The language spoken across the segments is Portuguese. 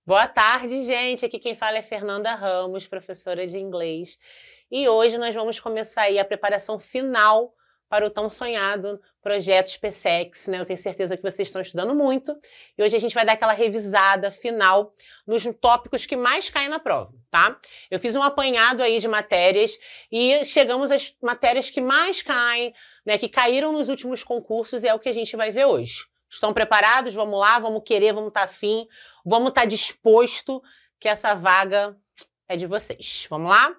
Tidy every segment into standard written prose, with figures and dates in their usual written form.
Boa tarde, gente. Aqui quem fala é Fernanda Ramos, professora de inglês. E hoje nós vamos começar aí a preparação final para o tão sonhado projeto SpaceX, né? Eu tenho certeza que vocês estão estudando muito. E hoje a gente vai dar aquela revisada final nos tópicos que mais caem na prova, tá? Eu fiz um apanhado aí de matérias e chegamos às matérias que mais caem, né? Que caíram nos últimos concursos e é o que a gente vai ver hoje. Estão preparados? Vamos lá, vamos querer, vamos estar afim, vamos estar disposto que essa vaga é de vocês. Vamos lá?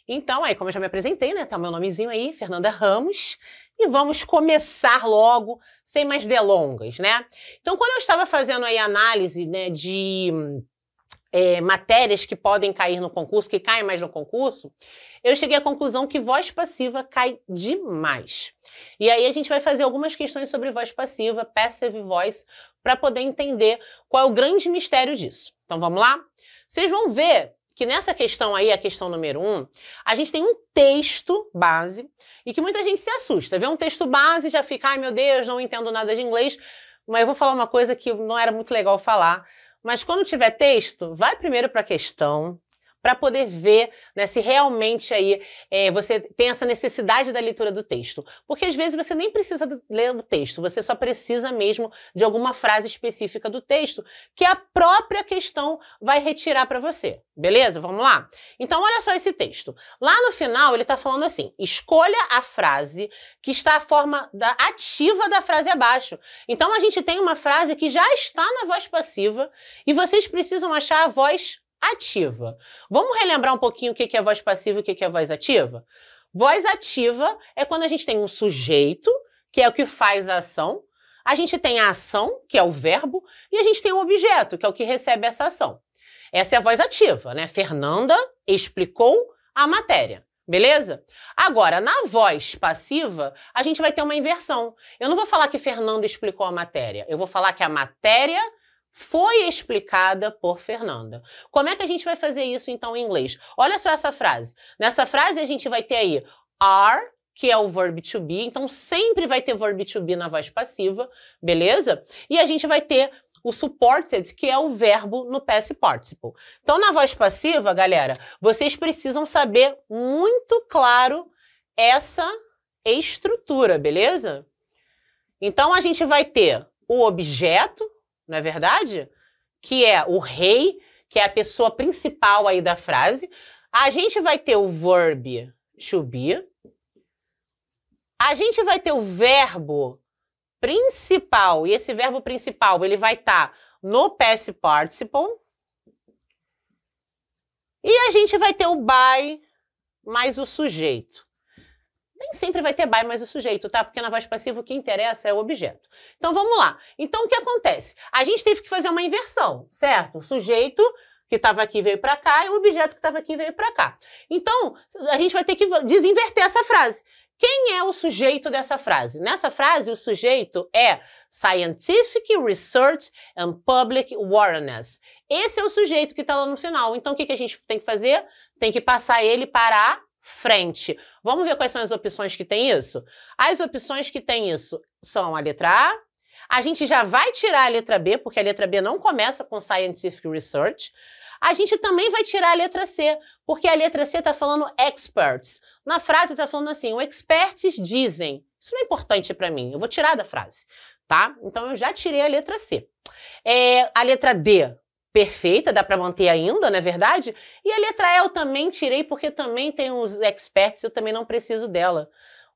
Então, aí, como eu já me apresentei, né? Tá o meu nomezinho aí, Fernanda Ramos, e vamos começar logo, sem mais delongas, né? Então, quando eu estava fazendo aí análise, né, de matérias que podem cair no concurso, que caem mais no concurso, eu cheguei à conclusão que voz passiva cai demais. E aí a gente vai fazer algumas questões sobre voz passiva, passive voice, para poder entender qual é o grande mistério disso. Então vamos lá? Vocês vão ver que nessa questão aí, a questão número 1, a gente tem um texto base e que muita gente se assusta. Vê um texto base e já fica, ai meu Deus, não entendo nada de inglês, mas eu vou falar uma coisa que não era muito legal falar. Mas quando tiver texto, vai primeiro para a questão, para poder ver, né, se realmente aí você tem essa necessidade da leitura do texto. Porque às vezes você nem precisa ler o texto, você só precisa mesmo de alguma frase específica do texto que a própria questão vai retirar para você. Beleza? Vamos lá? Então olha só esse texto. Lá no final ele está falando assim, escolha a frase que está a forma ativa da frase abaixo. Então a gente tem uma frase que já está na voz passiva e vocês precisam achar a voz ativa. Vamos relembrar um pouquinho o que é voz passiva e o que é voz ativa? Voz ativa é quando a gente tem um sujeito, que é o que faz a ação, a gente tem a ação, que é o verbo, e a gente tem o objeto, que é o que recebe essa ação. Essa é a voz ativa, né? Fernanda explicou a matéria. Beleza? Agora, na voz passiva, a gente vai ter uma inversão. Eu não vou falar que Fernanda explicou a matéria, eu vou falar que a matéria foi explicada por Fernanda. Como é que a gente vai fazer isso, então, em inglês? Olha só essa frase. Nessa frase, a gente vai ter aí are, que é o verb to be. Então, sempre vai ter verb to be na voz passiva, beleza? E a gente vai ter o supported, que é o verbo no past participle. Então, na voz passiva, galera, vocês precisam saber muito claro essa estrutura, beleza? Então, a gente vai ter o objeto, não é verdade? Que é o rei, que é a pessoa principal aí da frase. A gente vai ter o verb to be. A gente vai ter o verbo principal, e esse verbo principal, ele vai estar no past participle. E a gente vai ter o by mais o sujeito. Nem sempre vai ter by mais o sujeito, tá? Porque na voz passiva o que interessa é o objeto. Então vamos lá. Então o que acontece? A gente teve que fazer uma inversão, certo? O sujeito que estava aqui veio para cá e o objeto que estava aqui veio para cá. Então a gente vai ter que desinverter essa frase. Quem é o sujeito dessa frase? Nessa frase o sujeito é Scientific Research and Public Awareness. Esse é o sujeito que está lá no final. Então o que a gente tem que fazer? Tem que passar ele para a frente. Vamos ver quais são as opções que tem isso? As opções que tem isso são a letra A. A gente já vai tirar a letra B, porque a letra B não começa com Scientific Research. A gente também vai tirar a letra C, porque a letra C está falando experts. Na frase está falando assim, os experts dizem. Isso não é importante para mim, eu vou tirar da frase, tá? Então eu já tirei a letra C. A letra D, perfeita, dá para manter ainda, não é verdade? E a letra E eu também tirei porque também tem os experts, eu também não preciso dela.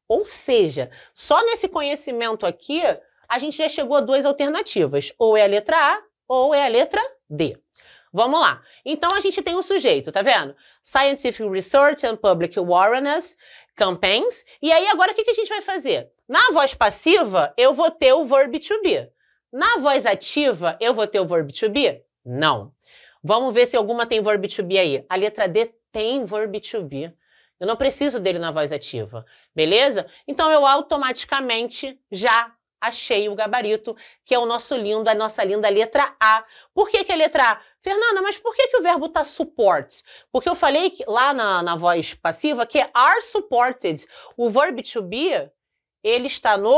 Ou seja, só nesse conhecimento aqui, a gente já chegou a duas alternativas. Ou é a letra A, ou é a letra D. Vamos lá. Então a gente tem o sujeito, tá vendo? Scientific Research and Public Awareness Campaigns. E aí agora o que a gente vai fazer? Na voz passiva, eu vou ter o verb to be. Na voz ativa, eu vou ter o verb to be? Não. Vamos ver se alguma tem verb to be aí. A letra D tem verb to be. Eu não preciso dele na voz ativa, beleza? Então eu automaticamente já achei o gabarito, que é o nosso lindo, a nossa linda letra A. Por que a letra A? Fernanda, mas por que o verbo está support? Porque eu falei que, lá na voz passiva que é are supported. O verb to be, ele está no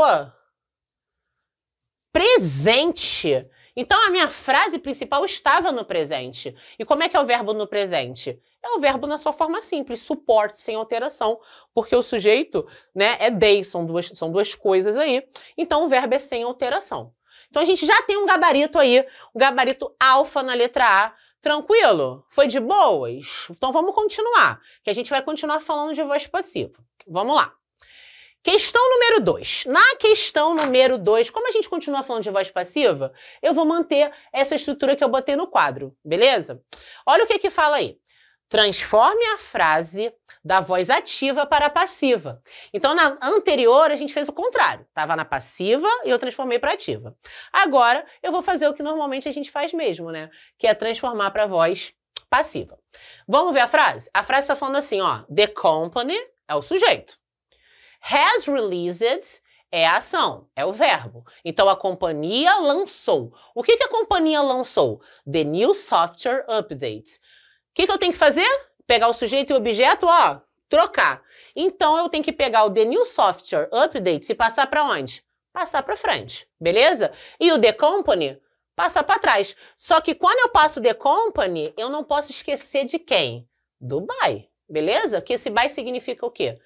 presente. Então, a minha frase principal estava no presente. E como é que é o verbo no presente? É o verbo na sua forma simples, support, sem alteração, porque o sujeito, né, é they, são duas coisas aí. Então, o verbo é sem alteração. Então, a gente já tem um gabarito aí, um gabarito alfa na letra A. Tranquilo? Foi de boas? Então, vamos continuar, que a gente vai continuar falando de voz passiva. Vamos lá. Questão número 2. Na questão número 2, como a gente continua falando de voz passiva, eu vou manter essa estrutura que eu botei no quadro, beleza? Olha o que que fala aí. Transforme a frase da voz ativa para a passiva. Então, na anterior, a gente fez o contrário. Estava na passiva e eu transformei para ativa. Agora, eu vou fazer o que normalmente a gente faz mesmo, né? Que é transformar para a voz passiva. Vamos ver a frase? A frase está falando assim, ó. The company é o sujeito. Has released é a ação, é o verbo. Então, a companhia lançou. O que a companhia lançou? The new software update. O que eu tenho que fazer? Pegar o sujeito e o objeto, ó, trocar. Então, eu tenho que pegar o the new software update e passar para onde? Passar para frente, beleza? E o the company, passar para trás. Só que quando eu passo the company, eu não posso esquecer de quem? Do by, beleza? Que esse by significa o quê?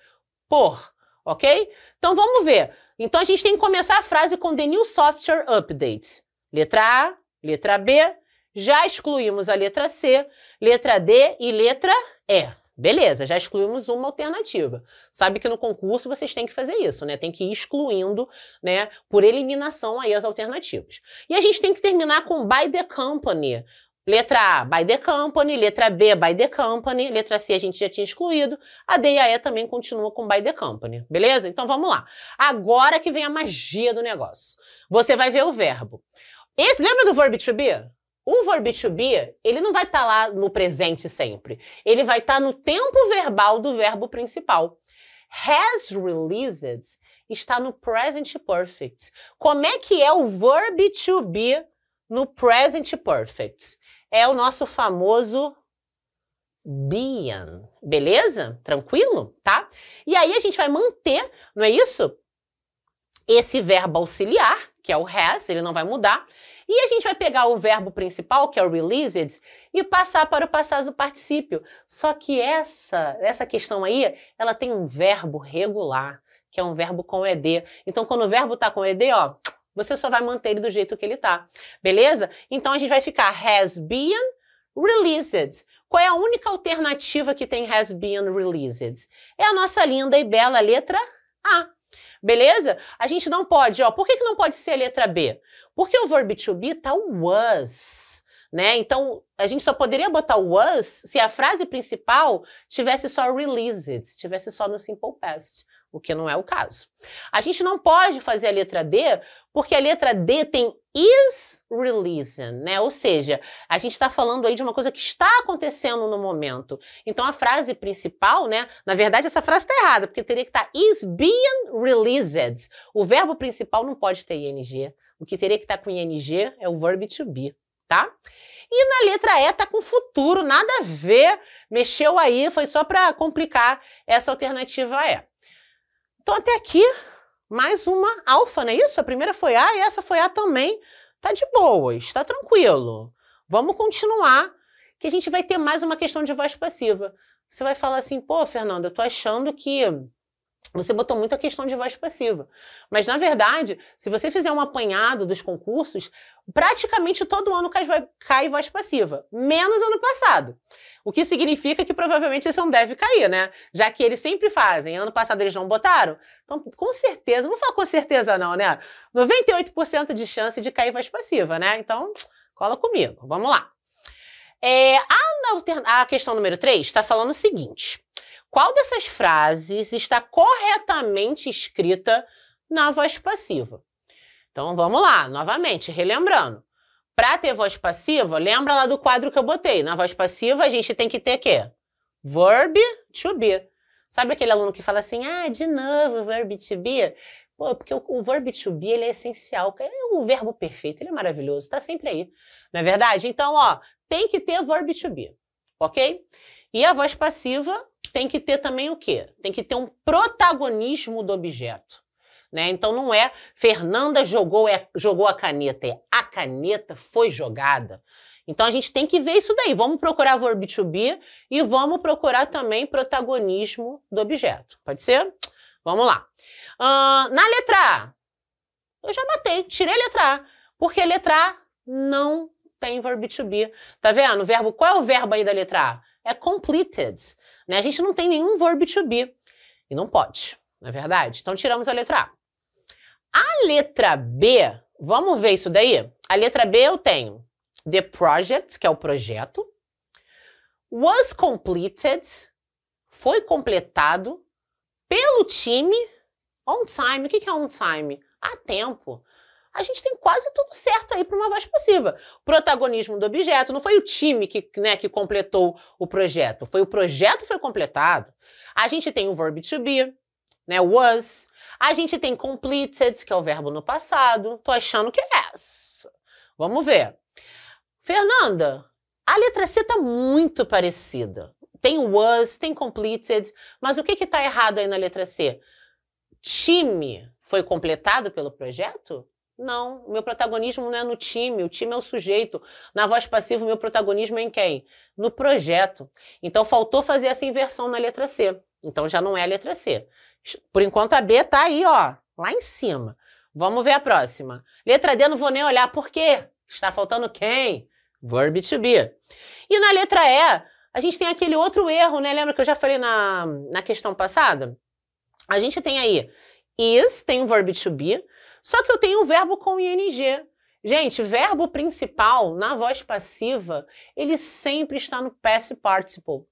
Por. Ok? Então, vamos ver. Então, a gente tem que começar a frase com the new software update. Letra A, letra B, já excluímos a letra C, letra D e letra E. Beleza, já excluímos uma alternativa. Sabe que no concurso vocês têm que fazer isso, né? Tem que ir excluindo, né, por eliminação aí as alternativas. E a gente tem que terminar com by the company. Letra A, by the company, letra B, by the company, letra C a gente já tinha excluído, a D e a E também continuam com by the company, beleza? Então vamos lá. Agora que vem a magia do negócio. Você vai ver o verbo. Lembra do verb to be? O verb to be, ele não vai estar lá no presente sempre. Ele vai estar no tempo verbal do verbo principal. Has released está no present perfect. Como é que é o verb to be no present perfect? É o nosso famoso been, beleza? Tranquilo? Tá? E aí a gente vai manter, não é isso? Esse verbo auxiliar, que é o has, ele não vai mudar. E a gente vai pegar o verbo principal, que é o released, e passar para o passado particípio. Só que essa questão aí, ela tem um verbo regular, que é um verbo com ed. Então, quando o verbo está com ed, ó, você só vai manter ele do jeito que ele tá, beleza? Então, a gente vai ficar has been released. Qual é a única alternativa que tem has been released? É a nossa linda e bela letra A, beleza? A gente não pode, ó, por que não pode ser a letra B? Porque o verb to be tá o was, né? Então, a gente só poderia botar o was se a frase principal tivesse só released, tivesse só no simple past, o que não é o caso. A gente não pode fazer a letra D, porque a letra D tem is releasing, né? Ou seja, a gente está falando aí de uma coisa que está acontecendo no momento. Então, a frase principal, né? Na verdade, essa frase está errada, porque teria que estar is being released. O verbo principal não pode ter ing. O que teria que estar com ing é o verb to be, tá? E na letra E tá com futuro, nada a ver. Mexeu aí, foi só para complicar essa alternativa E. Então, até aqui, mais uma alfa, não é isso? A primeira foi A e essa foi A também. Tá de boas, tá tranquilo. Vamos continuar, que a gente vai ter mais uma questão de voz passiva. Você vai falar assim, pô, Fernanda, eu tô achando que você botou muita questão de voz passiva. Mas, na verdade, se você fizer um apanhado dos concursos, praticamente todo ano cai voz passiva, menos ano passado. O que significa que provavelmente esse não deve cair, né? Já que eles sempre fazem. Ano passado eles não botaram. Então, com certeza, não vou falar com certeza não, né? 98% de chance de cair voz passiva, né? Então, cola comigo. Vamos lá. A questão número 3 está falando o seguinte. Qual dessas frases está corretamente escrita na voz passiva? Então, vamos lá, novamente, relembrando. Para ter voz passiva, lembra lá do quadro que eu botei. Na voz passiva, a gente tem que ter o quê? Verb to be. Sabe aquele aluno que fala assim, de novo, verb to be? Pô, porque o verb to be, ele é essencial. É o verbo perfeito, ele é maravilhoso, está sempre aí. Não é verdade? Então, ó, tem que ter verb to be, ok? E a voz passiva tem que ter também o quê? Tem que ter um protagonismo do objeto, né? Então não é Fernanda jogou a caneta, é a caneta foi jogada. Então, a gente tem que ver isso daí. Vamos procurar verb to be e vamos procurar também protagonismo do objeto. Pode ser? Vamos lá. Na letra A, eu já matei, tirei a letra A, porque a letra A não tem verb to be. Tá vendo? Qual é o verbo aí da letra A? É completed. Né? A gente não tem nenhum verb to be. E não pode, não é verdade? Então, tiramos a letra A. A letra B, vamos ver isso daí? A letra B eu tenho the project, que é o projeto. Was completed, foi completado pelo time on time. O que é on time? A tempo. A gente tem quase tudo certo aí para uma voz passiva. Protagonismo do objeto, não foi o time que completou o projeto, foi o projeto que foi completado. A gente tem o verb to be, né, was. A gente tem completed, que é o verbo no passado. Tô achando que é essa. Vamos ver. Fernanda, a letra C tá muito parecida. Tem was, tem completed, mas o que tá errado aí na letra C? Time foi completado pelo projeto? Não, o meu protagonismo não é no time, o time é o sujeito. Na voz passiva, o meu protagonismo é em quem? No projeto. Então, faltou fazer essa inversão na letra C. Então, já não é a letra C. Por enquanto, a B tá aí, ó, lá em cima. Vamos ver a próxima. Letra D, não vou nem olhar, por quê? Está faltando quem? Verb to be. E na letra E, a gente tem aquele outro erro, né? Lembra que eu já falei na questão passada? A gente tem aí is, tem um verb to be, só que eu tenho um verbo com ing. Gente, verbo principal na voz passiva, ele sempre está no past participle. O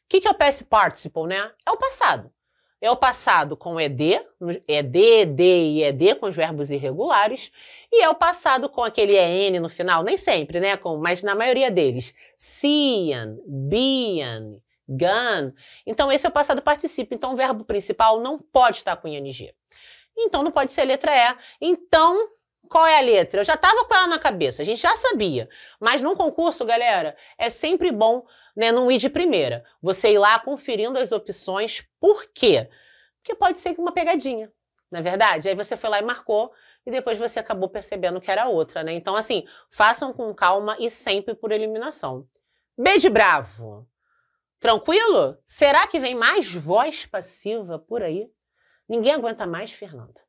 que é o past participle, né? É o passado. É o passado com ed, ed e ed com os verbos irregulares, e é o passado com aquele en no final, nem sempre, né? Mas na maioria deles. Seen, been, gone. Então, esse é o passado particípio. Então, o verbo principal não pode estar com ing. Então, não pode ser a letra E. Então, qual é a letra? Eu já estava com ela na cabeça, a gente já sabia. Mas num concurso, galera, é sempre bom, né, não ir de primeira. Você ir lá conferindo as opções. Por quê? Porque pode ser uma pegadinha, não é verdade? Aí você foi lá e marcou e depois você acabou percebendo que era outra, né? Então, assim, façam com calma e sempre por eliminação. B de bravo. Tranquilo? Será que vem mais voz passiva por aí? Ninguém aguenta mais, Fernanda.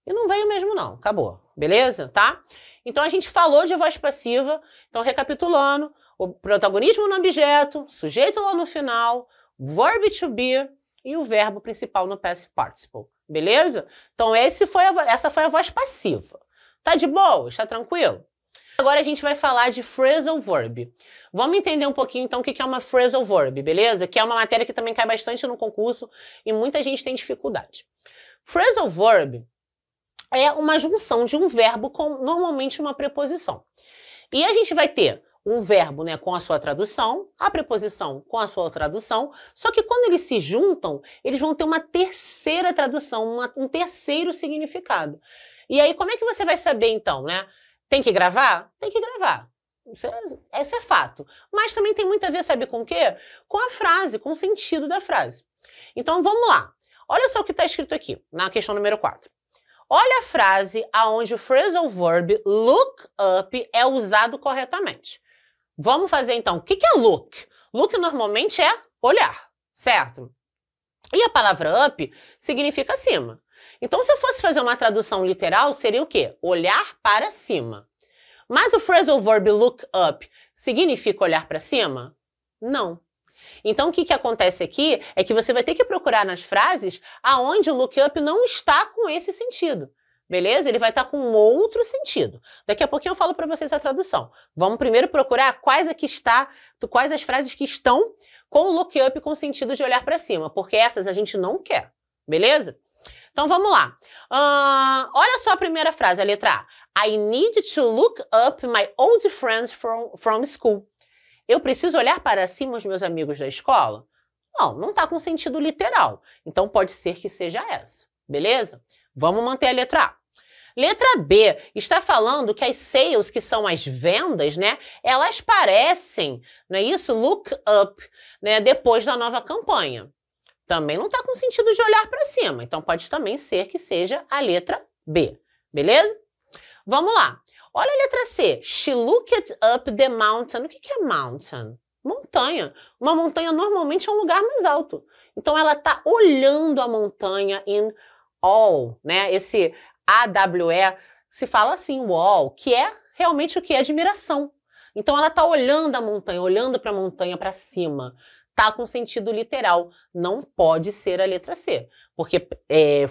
E não veio mesmo não, acabou, beleza? Tá? Então a gente falou de voz passiva, então recapitulando, o protagonismo no objeto, sujeito lá no final, verb to be e o verbo principal no past participle, beleza? Então essa foi a voz passiva. Tá de boa? Está tranquilo? Agora a gente vai falar de phrasal verb. Vamos entender um pouquinho, então, o que é uma phrasal verb, beleza? Que é uma matéria que também cai bastante no concurso e muita gente tem dificuldade. Phrasal verb é uma junção de um verbo com, normalmente, uma preposição. E a gente vai ter um verbo, né, com a sua tradução, a preposição com a sua tradução, só que quando eles se juntam, eles vão ter uma terceira tradução, um terceiro significado. E aí, como é que você vai saber, então, né? Tem que gravar? Tem que gravar. Esse é fato. Mas também tem muito a ver, sabe com o quê? Com a frase, com o sentido da frase. Então, vamos lá. Olha só o que está escrito aqui, na questão número 4. Olha a frase onde o phrasal verb look up é usado corretamente. Vamos fazer, então, o que é look? Look normalmente é olhar, certo? E a palavra up significa acima. Então, se eu fosse fazer uma tradução literal, seria o quê? Olhar para cima. Mas o phrasal verb look up significa olhar para cima? Não. Então, o que acontece aqui é que você vai ter que procurar nas frases aonde o look up não está com esse sentido. Beleza? Ele vai estar com outro sentido. Daqui a pouquinho eu falo para vocês a tradução. Vamos primeiro procurar quais as frases que estão com o look up com sentido de olhar para cima, porque essas a gente não quer. Beleza? Então, vamos lá. Olha só a primeira frase, a letra A. I need to look up my old friends from school. Eu preciso olhar para cima os meus amigos da escola? Não está com sentido literal. Então, pode ser que seja essa. Beleza? Vamos manter a letra A. Letra B está falando que as sales, que são as vendas, né? Elas parecem, não é isso? Look up, né? Depois da nova campanha. Também não está com sentido de olhar para cima. Então, pode também ser que seja a letra B. Beleza? Vamos lá. Olha a letra C. She looked up the mountain. O que é mountain? Montanha. Uma montanha normalmente é um lugar mais alto. Então ela está olhando a montanha in all, né? Esse AWE se fala assim, wall, que é realmente o que é admiração. Então ela está olhando a montanha, olhando para a montanha para cima. Tá com sentido literal. Não pode ser a letra C. Porque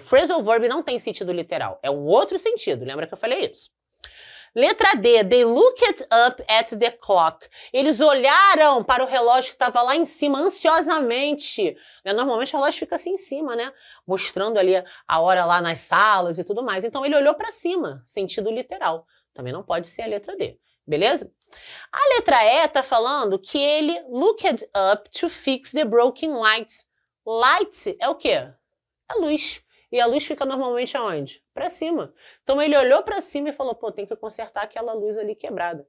phrasal verb não tem sentido literal. É um outro sentido. Lembra que eu falei isso? Letra D. They looked up at the clock. Eles olharam para o relógio que estava lá em cima ansiosamente. Normalmente o relógio fica assim em cima, né? Mostrando ali a hora lá nas salas e tudo mais. Então ele olhou para cima. Sentido literal. Também não pode ser a letra D. Beleza? A letra E está falando que ele looked up to fix the broken light. Light é o quê? É luz. E a luz fica normalmente aonde? Para cima. Então ele olhou para cima e falou, pô, tem que consertar aquela luz ali quebrada.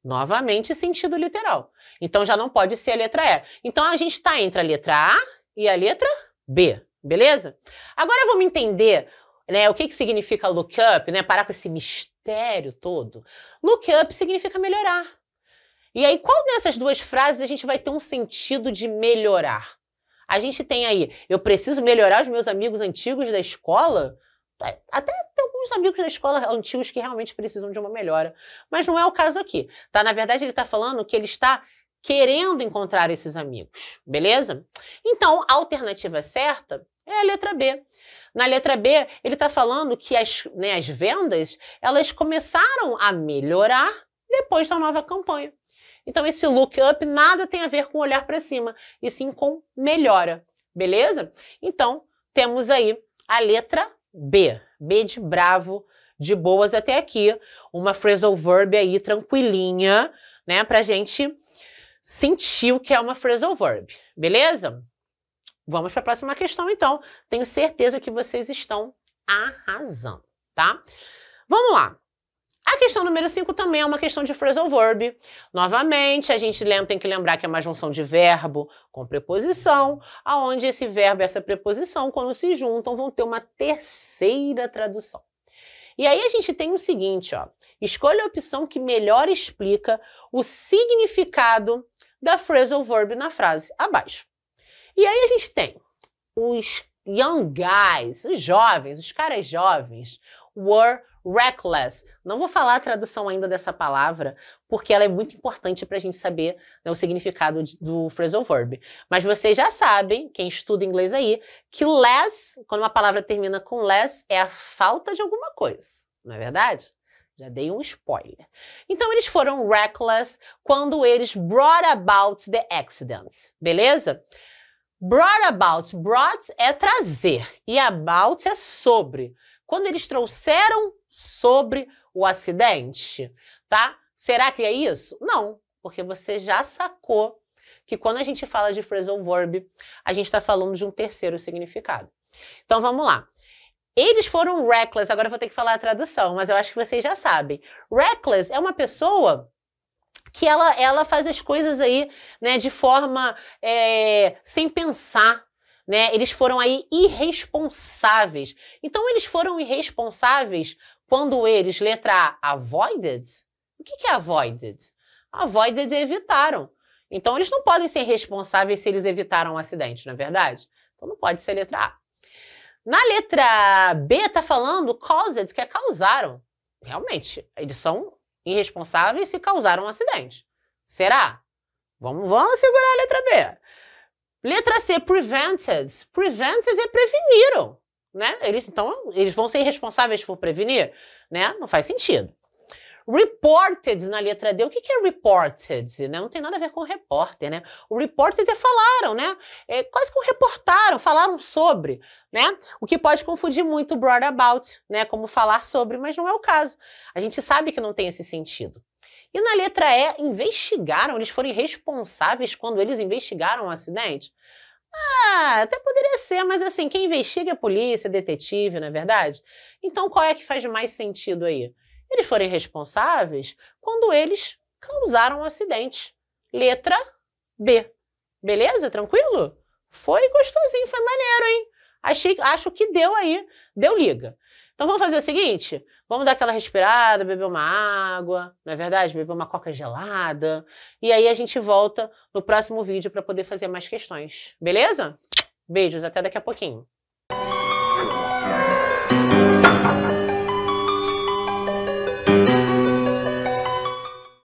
Novamente, sentido literal. Então já não pode ser a letra E. Então a gente está entre a letra A e a letra B. Beleza? Agora vamos entender, né, o que significa look up, né? Parar com esse mistério todo. Look up significa melhorar. E aí, qual dessas duas frases a gente vai ter um sentido de melhorar? A gente tem aí, eu preciso melhorar os meus amigos antigos da escola. Até tem alguns amigos da escola antigos que realmente precisam de uma melhora. Mas não é o caso aqui, tá? Na verdade, ele está falando que ele está querendo encontrar esses amigos, beleza? Então, a alternativa certa é a letra B. Na letra B, ele está falando que as vendas, elas começaram a melhorar depois da nova campanha. Então, esse look up nada tem a ver com olhar para cima, e sim com melhora, beleza? Então, temos aí a letra B. B de bravo, de boas até aqui. Uma phrasal verb aí tranquilinha, né? Pra gente sentir o que é uma phrasal verb, beleza? Vamos para a próxima questão, então. Tenho certeza que vocês estão arrasando, tá? Vamos lá. A questão número 5 também é uma questão de phrasal verb. Novamente, a gente tem que lembrar que é uma junção de verbo com preposição, aonde esse verbo e essa preposição, quando se juntam, vão ter uma terceira tradução. E aí a gente tem o seguinte, ó. Escolha a opção que melhor explica o significado da phrasal verb na frase abaixo. E aí a gente tem os young guys, os jovens, os caras jovens, were reckless. Não vou falar a tradução ainda dessa palavra, porque ela é muito importante para a gente saber, né, o significado do phrasal verb. Mas vocês já sabem, quem estuda inglês aí, que less, quando uma palavra termina com less, é a falta de alguma coisa. Não é verdade? Já dei um spoiler. Então, eles foram reckless quando eles brought about the accident. Beleza? Brought about. Brought é trazer. E about é sobre. Quando eles trouxeram sobre o acidente, tá? Será que é isso? Não, porque você já sacou que quando a gente fala de phrasal verb, a gente está falando de um terceiro significado. Então, vamos lá. Eles foram reckless, agora eu vou ter que falar a tradução, mas eu acho que vocês já sabem. Reckless é uma pessoa que ela faz as coisas aí, né, de forma sem pensar, né? Eles foram aí irresponsáveis. Então, eles foram irresponsáveis quando eles, letra A, avoided. O que é avoided? Avoided é evitaram. Então, eles não podem ser responsáveis se eles evitaram um acidente, não é verdade? Então, não pode ser letra A. Na letra B, está falando caused, que é causaram. Realmente, eles são irresponsáveis se causaram um acidente. Será? Vamos segurar a letra B. Letra C, prevented. Prevented é preveniram, né? Então, eles vão ser responsáveis por prevenir, né? Não faz sentido. Reported na letra D. O que é reported? Né? Não tem nada a ver com repórter, né? O reported é falaram, né? É quase que reportaram, falaram sobre, né? O que pode confundir muito brought about, né? Como falar sobre, mas não é o caso. A gente sabe que não tem esse sentido. E na letra E, investigaram, eles foram responsáveis quando eles investigaram o acidente? Ah, até poderia ser, mas assim, quem investiga é a polícia, detetive, não é verdade? Então, qual é que faz mais sentido aí? Eles foram responsáveis quando eles causaram o acidente. Letra B. Beleza? Tranquilo? Foi gostosinho, foi maneiro, hein? Acho que deu aí, deu liga. Então vamos fazer o seguinte, vamos dar aquela respirada, beber uma água, não é verdade? Beber uma coca gelada, e aí a gente volta no próximo vídeo para poder fazer mais questões, beleza? Beijos, até daqui a pouquinho.